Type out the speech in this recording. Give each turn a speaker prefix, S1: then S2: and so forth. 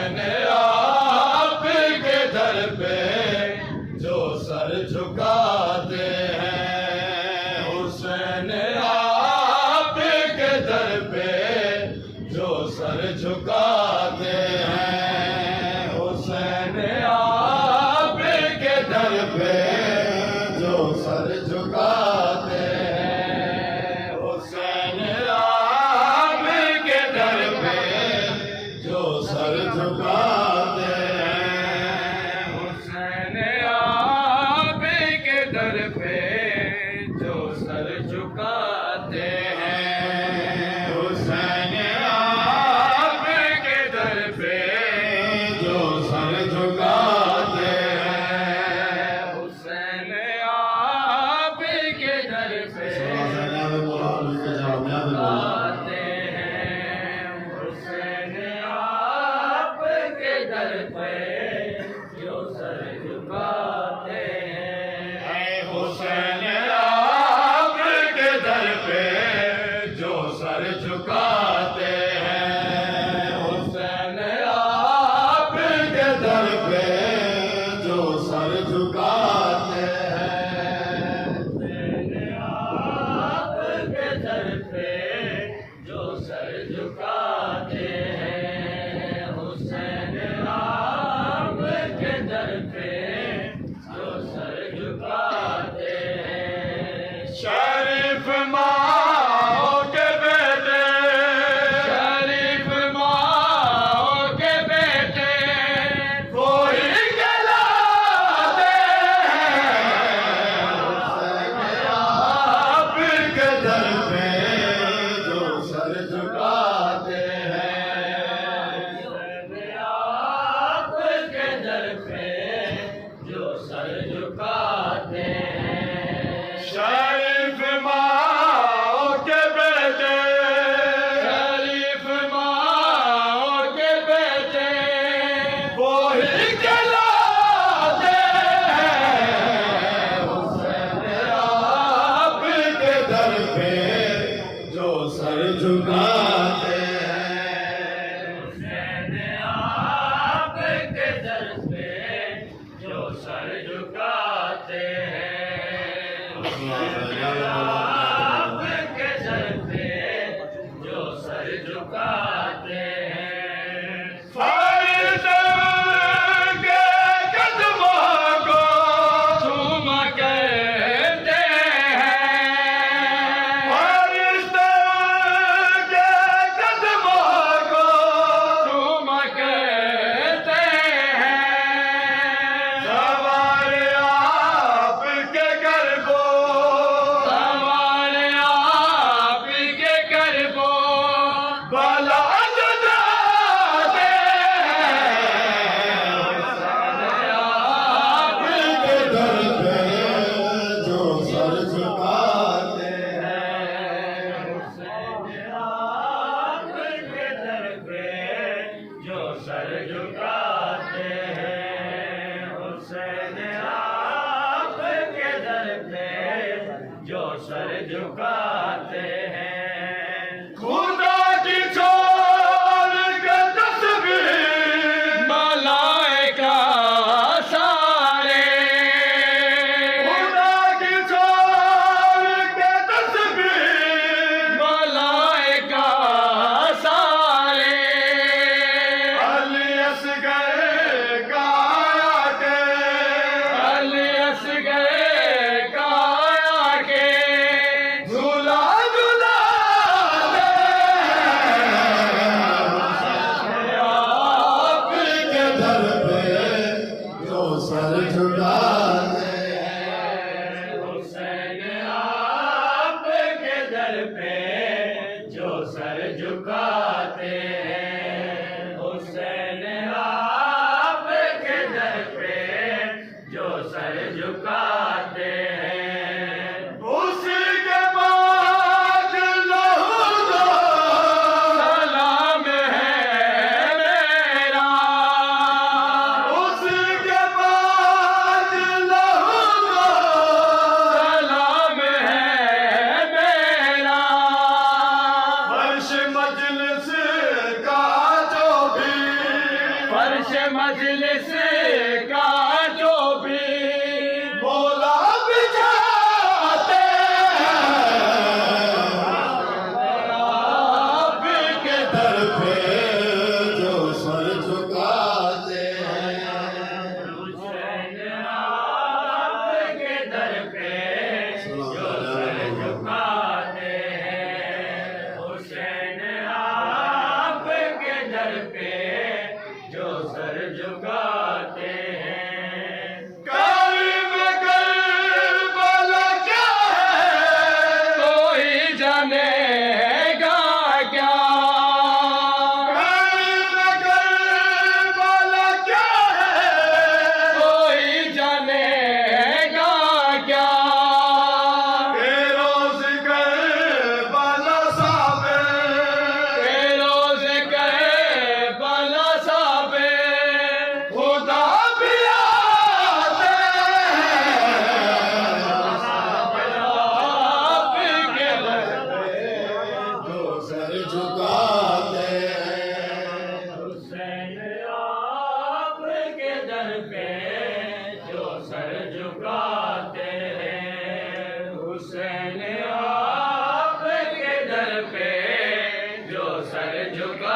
S1: हुसैन आपके दर पे जो सर झुकाते हैं, हुसैन आपके दर पे जो सर झुकाते हैं, हुसैन आपके दर पे जो सर झुकाते हैं, हुसैन आपके दर पे जो सर झुकाते हैं, हुसैन आपके दर पे जो सर झुकाते हैं, हुसैन आपके दर पे जो सर झुकाते हैं, हुसैन आपके दर पे झुकाते हैं, हुसैन आपके दर पे जो सर झुकाते हैं, हुसैन आपके दर पे जो सर झुकाते हैं, हुसैन आपके दर पे जो सर झुकाते हैं, हुसैन आपके दर पे जो सर झुकाते हैं, हुसैन आपके दर पे जो सर झुकाते हैं। शरीफ माओ के बेटे, शरीफ माओ के बेटे कोई कहलाते हैं, हुसैन आपके दर पे जो सर झुकाते हैं, हुसैन आपके दर पे जो सर झुकाते हैं। शरीफ माओ के बेटे, शरीफ माओ के बेटे वो ही कहलाते हैं, हुसैन आपके दर पे जो सर झुकाते हैं, हुसैन आपके दर पे जो सर झुकाते हैं, हुसैन आपके दर पे जो सर झुकाते हैं। फरिश्तों के कदमों को चूम कहते हैं, फरिश्तों के कदमों को चूम कहते हैं। सवार आपके करबो, सवार आपके करबो भला जुदाते हैं, हुसैन आपके दर पे जो सर झुकाते हैं, हुसैन आपके दर पे जो सर झुकाते हैं, हुसैन आपके दर पे जो सर झुकाते हैं। खुदा की छोड़ के तस्वीर मलाइका सारे, खुदा की छोड़ के तस्वीर मलाइका सारे, अली असगर काया के, अली असगर काया के झूला झूलाते हैं, हुसैन आपके दर पे जो सर झुकाते हैं, हुसैन आपके दर पे जो सर झुकाते हैं, हुसैन आपके दर पे जो सर झुकाते हैं। उसके बाद लहू दो सलाम है मेरा, उसके बाद
S2: मजलिस का जो भी
S1: मौला बिछाते आपके दर पे जो सर झुकाते हैं
S2: हुसैन आपके दर पे जो सर झुकाते हैं हुसैन आपके दर पे जो सर झुकाते हैं
S1: करबला क्या है
S2: कोई जानेगा क्या
S1: करबला क्या है
S2: कोई जानेगा क्या
S1: रोज करबला साबे
S2: रोज करबला साबे
S1: खुदा भी आते
S2: आपके दर
S1: जो सर झुकाते
S2: हुसैन आपके दर पे जो सर झुकाते हैं हुसैन आपके दर पे जो सर झुका